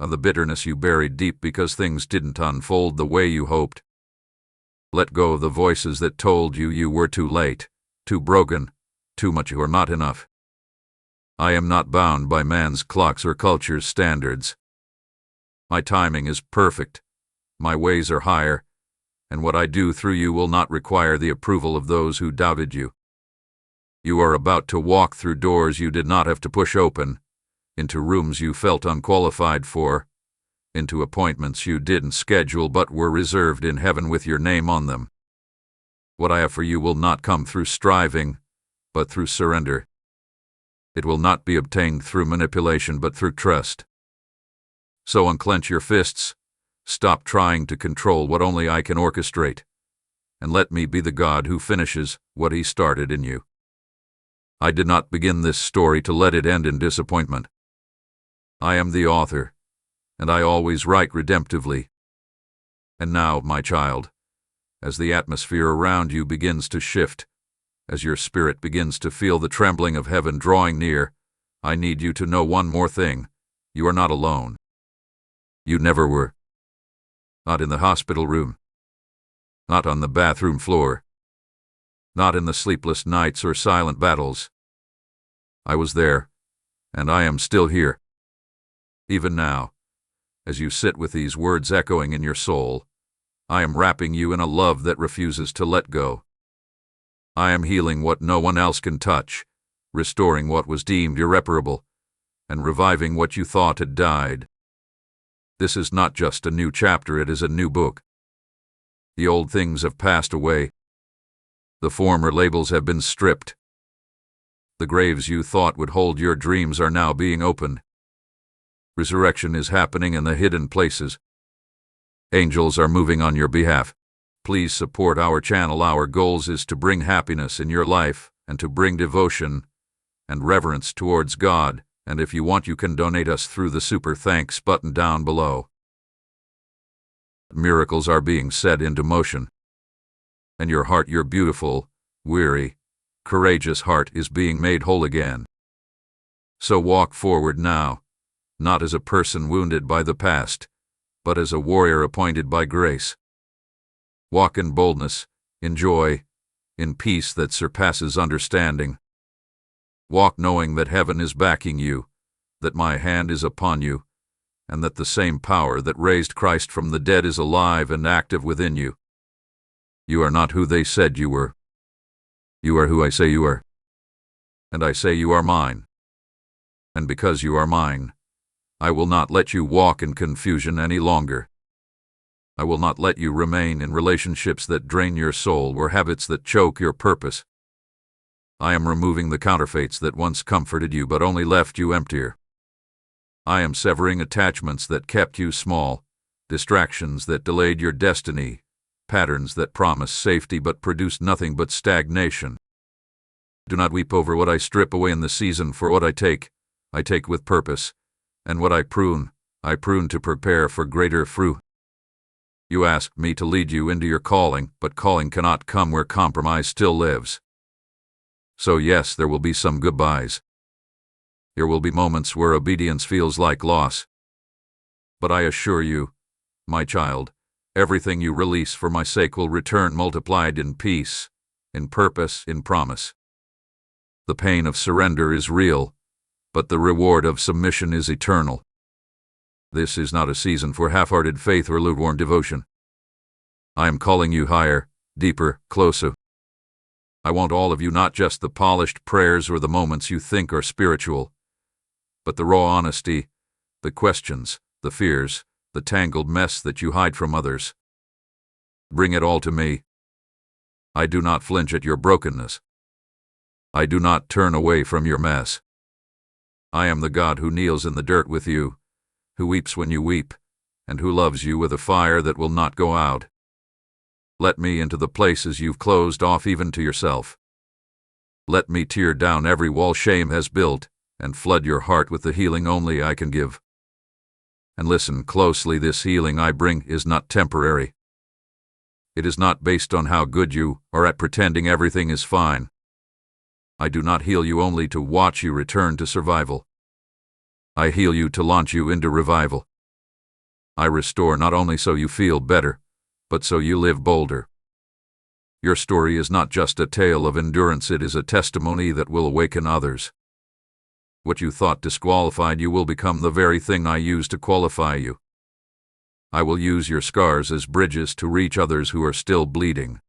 of the bitterness you buried deep because things didn't unfold the way you hoped. Let go of the voices that told you you were too late, too broken, too much or not enough. I am not bound by man's clocks or culture's standards. My timing is perfect, my ways are higher, and what I do through you will not require the approval of those who doubted you. You are about to walk through doors you did not have to push open, into rooms you felt unqualified for, into appointments you didn't schedule but were reserved in heaven with your name on them. What I have for you will not come through striving, but through surrender. It will not be obtained through manipulation but through trust. So unclench your fists, stop trying to control what only I can orchestrate, and let me be the God who finishes what He started in you. I did not begin this story to let it end in disappointment. I am the author, and I always write redemptively. And now, my child, as the atmosphere around you begins to shift, as your spirit begins to feel the trembling of heaven drawing near, I need you to know one more thing. You are not alone. You never were. Not in the hospital room. Not on the bathroom floor. Not in the sleepless nights or silent battles. I was there, and I am still here. Even now, as you sit with these words echoing in your soul, I am wrapping you in a love that refuses to let go. I am healing what no one else can touch, restoring what was deemed irreparable, and reviving what you thought had died. This is not just a new chapter, it is a new book. The old things have passed away. The former labels have been stripped. The graves you thought would hold your dreams are now being opened. Resurrection is happening in the hidden places. Angels are moving on your behalf. Please support our channel. Our goals is to bring happiness in your life and to bring devotion and reverence towards God, and if you want you can donate us through the super thanks button down below. Miracles are being set into motion. And your heart, your beautiful, weary, courageous heart is being made whole again. So walk forward now, not as a person wounded by the past, but as a warrior appointed by grace. Walk in boldness, in joy, in peace that surpasses understanding. Walk knowing that heaven is backing you, that my hand is upon you, and that the same power that raised Christ from the dead is alive and active within you. You are not who they said you were. You are who I say you are. And I say you are mine. And because you are mine, I will not let you walk in confusion any longer. I will not let you remain in relationships that drain your soul or habits that choke your purpose. I am removing the counterfeits that once comforted you but only left you emptier. I am severing attachments that kept you small, distractions that delayed your destiny, patterns that promised safety but produced nothing but stagnation. Do not weep over what I strip away in the season, for what I take with purpose, and what I prune to prepare for greater fruit. You asked me to lead you into your calling, but calling cannot come where compromise still lives. So yes, there will be some goodbyes. There will be moments where obedience feels like loss. But I assure you, my child, everything you release for my sake will return multiplied in peace, in purpose, in promise. The pain of surrender is real, but the reward of submission is eternal. This is not a season for half-hearted faith or lukewarm devotion. I am calling you higher, deeper, closer. I want all of you, not just the polished prayers or the moments you think are spiritual, but the raw honesty, the questions, the fears, the tangled mess that you hide from others. Bring it all to me. I do not flinch at your brokenness. I do not turn away from your mess. I am the God who kneels in the dirt with you, who weeps when you weep, and who loves you with a fire that will not go out. Let me into the places you've closed off even to yourself. Let me tear down every wall shame has built, and flood your heart with the healing only I can give. And listen closely, this healing I bring is not temporary. It is not based on how good you are at pretending everything is fine. I do not heal you only to watch you return to survival. I heal you to launch you into revival. I restore not only so you feel better, but so you live bolder. Your story is not just a tale of endurance, it is a testimony that will awaken others. What you thought disqualified you will become the very thing I use to qualify you. I will use your scars as bridges to reach others who are still bleeding.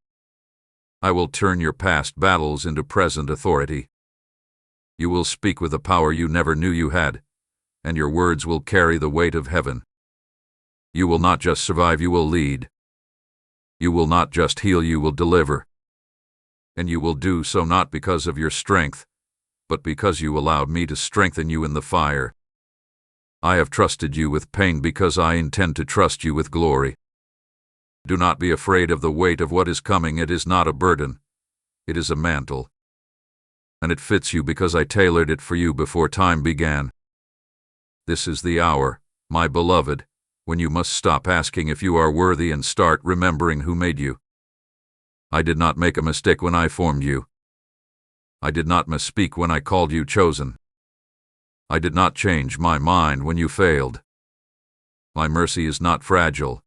I will turn your past battles into present authority. You will speak with a power you never knew you had, and your words will carry the weight of heaven. You will not just survive, you will lead. You will not just heal, you will deliver. And you will do so not because of your strength, but because you allowed me to strengthen you in the fire. I have trusted you with pain because I intend to trust you with glory. Do not be afraid of the weight of what is coming. It is not a burden. It is a mantle. And it fits you because I tailored it for you before time began. This is the hour, my beloved, when you must stop asking if you are worthy and start remembering who made you. I did not make a mistake when I formed you. I did not misspeak when I called you chosen. I did not change my mind when you failed. My mercy is not fragile.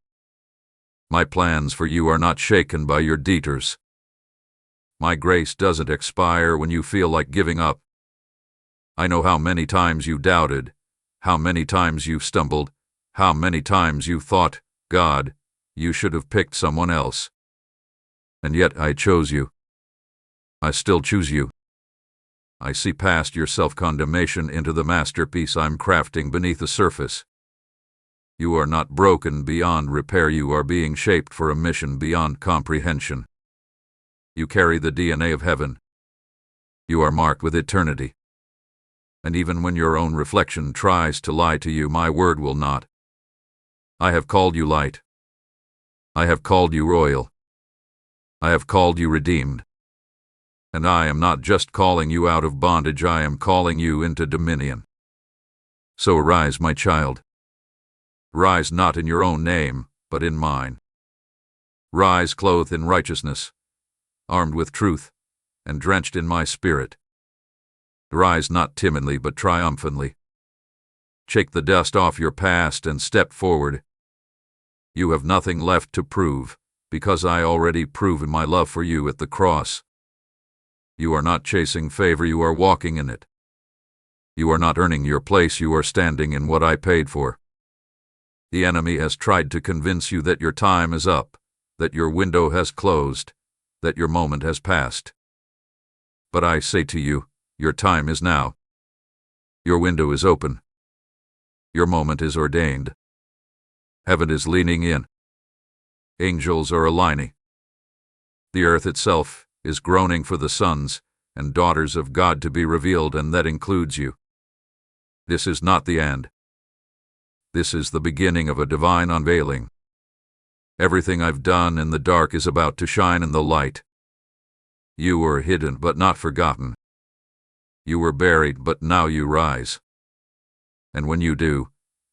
My plans for you are not shaken by your detours. My grace doesn't expire when you feel like giving up. I know how many times you doubted, how many times you stumbled, how many times you thought, God, you should have picked someone else. And yet I chose you. I still choose you. I see past your self-condemnation into the masterpiece I'm crafting beneath the surface. You are not broken beyond repair, you are being shaped for a mission beyond comprehension. You carry the DNA of heaven. You are marked with eternity. And even when your own reflection tries to lie to you, my word will not. I have called you light. I have called you royal. I have called you redeemed. And I am not just calling you out of bondage, I am calling you into dominion. So arise, my child. Rise not in your own name, but in mine. Rise clothed in righteousness, armed with truth, and drenched in my spirit. Rise not timidly, but triumphantly. Shake the dust off your past and step forward. You have nothing left to prove, because I already proven my love for you at the cross. You are not chasing favor, you are walking in it. You are not earning your place, you are standing in what I paid for. The enemy has tried to convince you that your time is up, that your window has closed, that your moment has passed. But I say to you, your time is now. Your window is open. Your moment is ordained. Heaven is leaning in. Angels are aligning. The earth itself is groaning for the sons and daughters of God to be revealed, and that includes you. This is not the end. This is the beginning of a divine unveiling. Everything I've done in the dark is about to shine in the light. You were hidden but not forgotten. You were buried but now you rise. And when you do,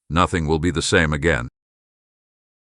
nothing will be the same again.